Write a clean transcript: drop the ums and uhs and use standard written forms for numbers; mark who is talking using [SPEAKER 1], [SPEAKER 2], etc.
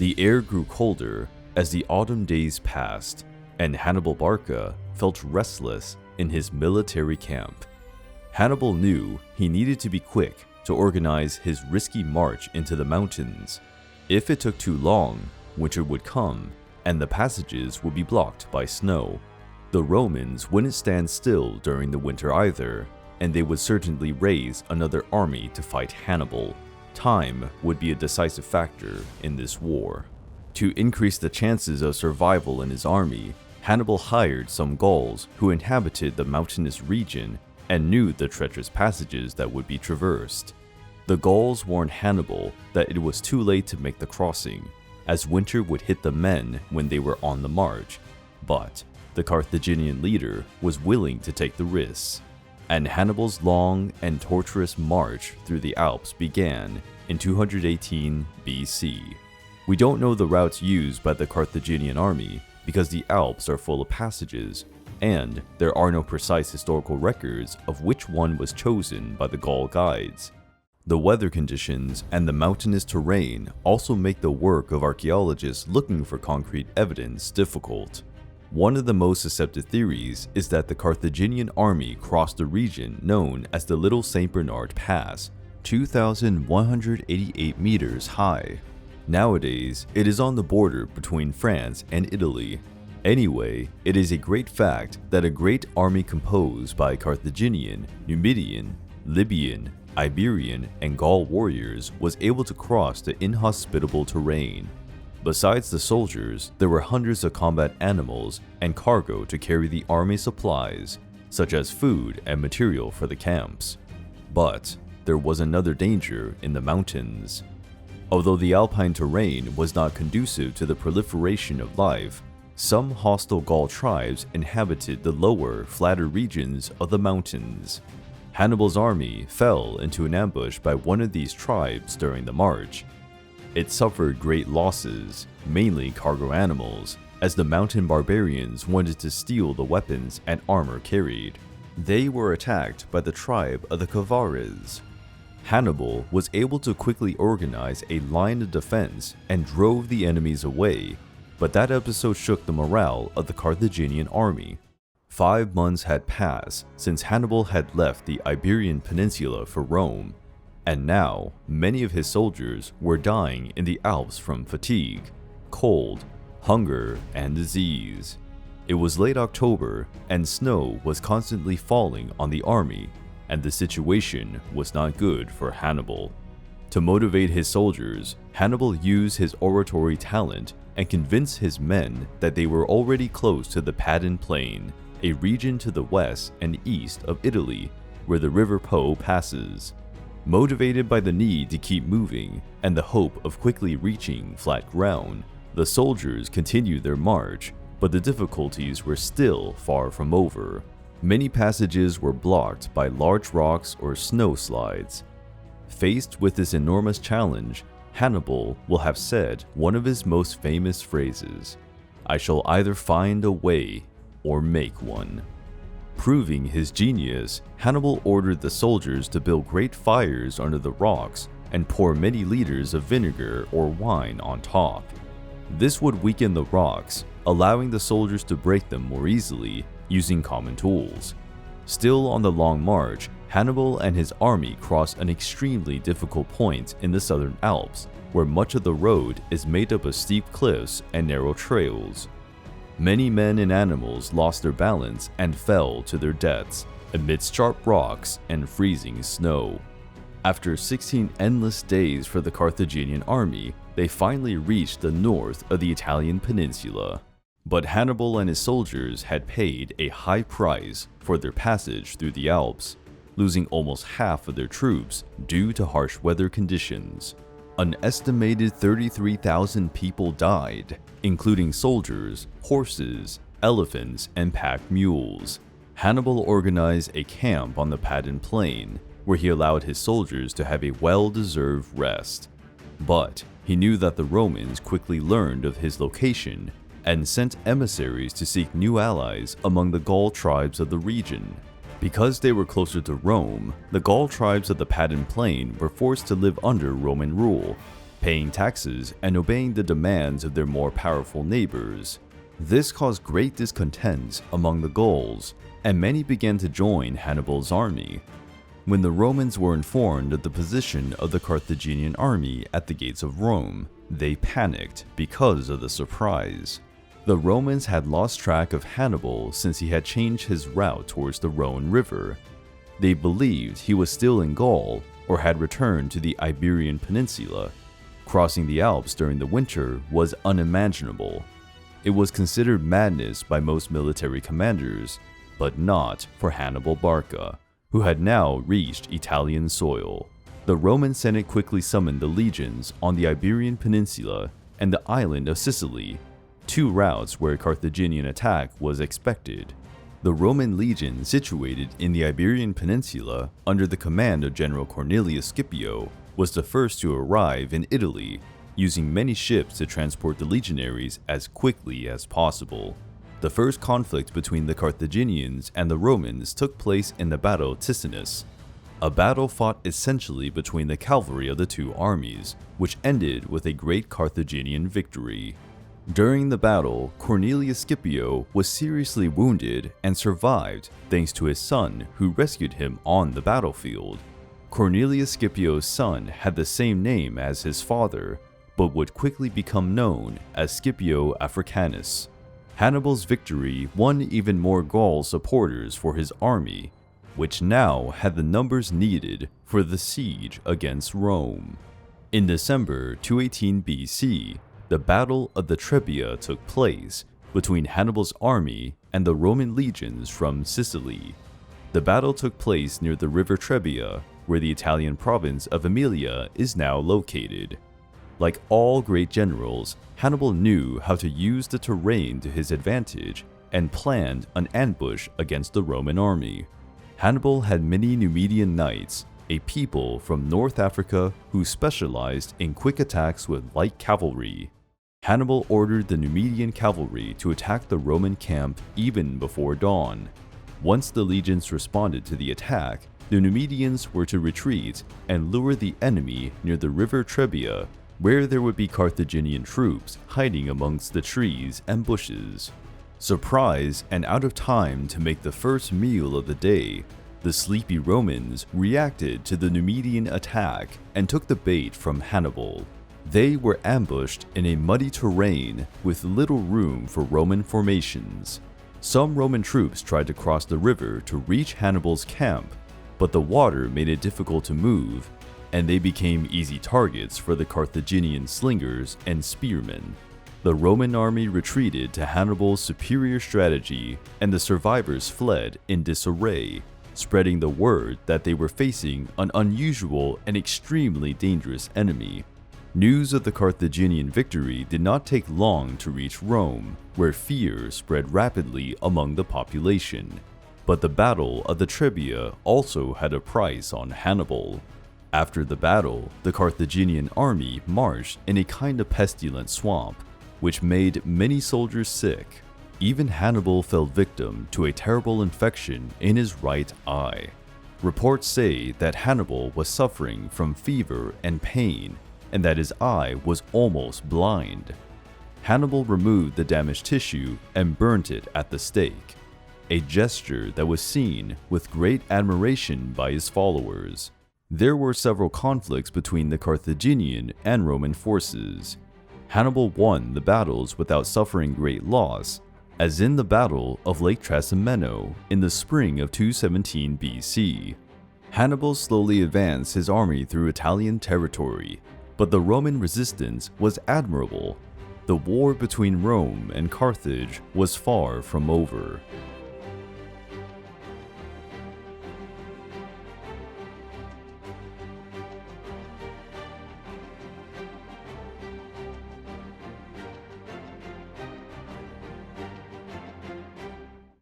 [SPEAKER 1] The air grew colder as the autumn days passed, and Hannibal Barca felt restless in his military camp. Hannibal knew he needed to be quick to organize his risky march into the mountains. If it took too long, winter would come, and the passages would be blocked by snow. The Romans wouldn't stand still during the winter either, and they would certainly raise another army to fight Hannibal. Time would be a decisive factor in this war. To increase the chances of survival in his army, Hannibal hired some Gauls who inhabited the mountainous region and knew the treacherous passages that would be traversed. The Gauls warned Hannibal that it was too late to make the crossing, as winter would hit the men when they were on the march, but the Carthaginian leader was willing to take the risks, and Hannibal's long and torturous march through the Alps began in 218 BC. We don't know the routes used by the Carthaginian army because the Alps are full of passages, and there are no precise historical records of which one was chosen by the Gaul guides. The weather conditions and the mountainous terrain also make the work of archaeologists looking for concrete evidence difficult. One of the most accepted theories is that the Carthaginian army crossed a region known as the Little St. Bernard Pass, 2,188 meters high. Nowadays, it is on the border between France and Italy. Anyway, it is a great fact that a great army composed by Carthaginian, Numidian, Libyan, Iberian, and Gaul warriors was able to cross the inhospitable terrain. Besides the soldiers, there were hundreds of combat animals and cargo to carry the army supplies, such as food and material for the camps. But there was another danger in the mountains. Although the alpine terrain was not conducive to the proliferation of life, some hostile Gaul tribes inhabited the lower, flatter regions of the mountains. Hannibal's army fell into an ambush by one of these tribes during the march. It suffered great losses, mainly cargo animals, as the mountain barbarians wanted to steal the weapons and armor carried. They were attacked by the tribe of the Cavares. Hannibal was able to quickly organize a line of defense and drove the enemies away, but that episode shook the morale of the Carthaginian army. 5 months had passed since Hannibal had left the Iberian Peninsula for Rome, and now many of his soldiers were dying in the Alps from fatigue, cold, hunger, and disease. It was late October, and snow was constantly falling on the army, and the situation was not good for Hannibal. To motivate his soldiers, Hannibal used his oratory talent and convinced his men that they were already close to the Padane Plain, a region to the west and east of Italy where the River Po passes. Motivated by the need to keep moving and the hope of quickly reaching flat ground, the soldiers continued their march, but the difficulties were still far from over. Many passages were blocked by large rocks or snow slides. Faced with this enormous challenge, Hannibal will have said one of his most famous phrases, "I shall either find a way or make one." Proving his genius, Hannibal ordered the soldiers to build great fires under the rocks and pour many liters of vinegar or wine on top. This would weaken the rocks, allowing the soldiers to break them more easily using common tools. Still on the long march, Hannibal and his army crossed an extremely difficult point in the southern Alps, where much of the road is made up of steep cliffs and narrow trails. Many men and animals lost their balance and fell to their deaths amidst sharp rocks and freezing snow. After 16 endless days for the Carthaginian army, they finally reached the north of the Italian peninsula. But Hannibal and his soldiers had paid a high price for their passage through the Alps, losing almost half of their troops due to harsh weather conditions. An estimated 33,000 people died, including soldiers, horses, elephants, and pack mules. Hannibal organized a camp on the Padane Plain, where he allowed his soldiers to have a well-deserved rest. But he knew that the Romans quickly learned of his location and sent emissaries to seek new allies among the Gaul tribes of the region. Because they were closer to Rome, the Gaul tribes of the Padane Plain were forced to live under Roman rule. paying taxes and obeying the demands of their more powerful neighbors. This caused great discontent among the Gauls, and many began to join Hannibal's army. When the Romans were informed of the position of the Carthaginian army at the gates of Rome, they panicked because of the surprise. The Romans had lost track of Hannibal since he had changed his route towards the Rhone River. They believed he was still in Gaul or had returned to the Iberian Peninsula. Crossing the Alps during the winter was unimaginable. It was considered madness by most military commanders, but not for Hannibal Barca, who had now reached Italian soil. The Roman Senate quickly summoned the legions on the Iberian Peninsula and the island of Sicily, two routes where a Carthaginian attack was expected. The Roman legion situated in the Iberian Peninsula under the command of General Cornelius Scipio was the first to arrive in Italy, using many ships to transport the legionaries as quickly as possible. The first conflict between the Carthaginians and the Romans took place in the Battle of Ticinus, a battle fought essentially between the cavalry of the two armies, which ended with a great Carthaginian victory. During the battle, Cornelius Scipio was seriously wounded and survived thanks to his son, who rescued him on the battlefield. Cornelius Scipio's son had the same name as his father, but would quickly become known as Scipio Africanus. Hannibal's victory won even more Gaul supporters for his army, which now had the numbers needed for the siege against Rome. In December 218 BC, the Battle of the Trebia took place between Hannibal's army and the Roman legions from Sicily. The battle took place near the river Trebia, where the Italian province of Emilia is now located. Like all great generals, Hannibal knew how to use the terrain to his advantage and planned an ambush against the Roman army. Hannibal had many Numidian knights, a people from North Africa who specialized in quick attacks with light cavalry. Hannibal ordered the Numidian cavalry to attack the Roman camp even before dawn. Once the legions responded to the attack, the Numidians were to retreat and lure the enemy near the river Trebia, where there would be Carthaginian troops hiding amongst the trees and bushes. Surprised and out of time to make the first meal of the day, the sleepy Romans reacted to the Numidian attack and took the bait from Hannibal. They were ambushed in a muddy terrain with little room for Roman formations. Some Roman troops tried to cross the river to reach Hannibal's camp, but the water made it difficult to move, and they became easy targets for the Carthaginian slingers and spearmen. The Roman army retreated to Hannibal's superior strategy, and the survivors fled in disarray, spreading the word that they were facing an unusual and extremely dangerous enemy. News of the Carthaginian victory did not take long to reach Rome, where fear spread rapidly among the population. But the Battle of the Trebia also had a price on Hannibal. After the battle, the Carthaginian army marched in a kind of pestilent swamp, which made many soldiers sick. Even Hannibal fell victim to a terrible infection in his right eye. Reports say that Hannibal was suffering from fever and pain, and that his eye was almost blind. Hannibal removed the damaged tissue and burnt it at the stake, a gesture that was seen with great admiration by his followers. There were several conflicts between the Carthaginian and Roman forces. Hannibal won the battles without suffering great loss, as in the Battle of Lake Trasimeno in the spring of 217 BC. Hannibal slowly advanced his army through Italian territory, but the Roman resistance was admirable. The war between Rome and Carthage was far from over.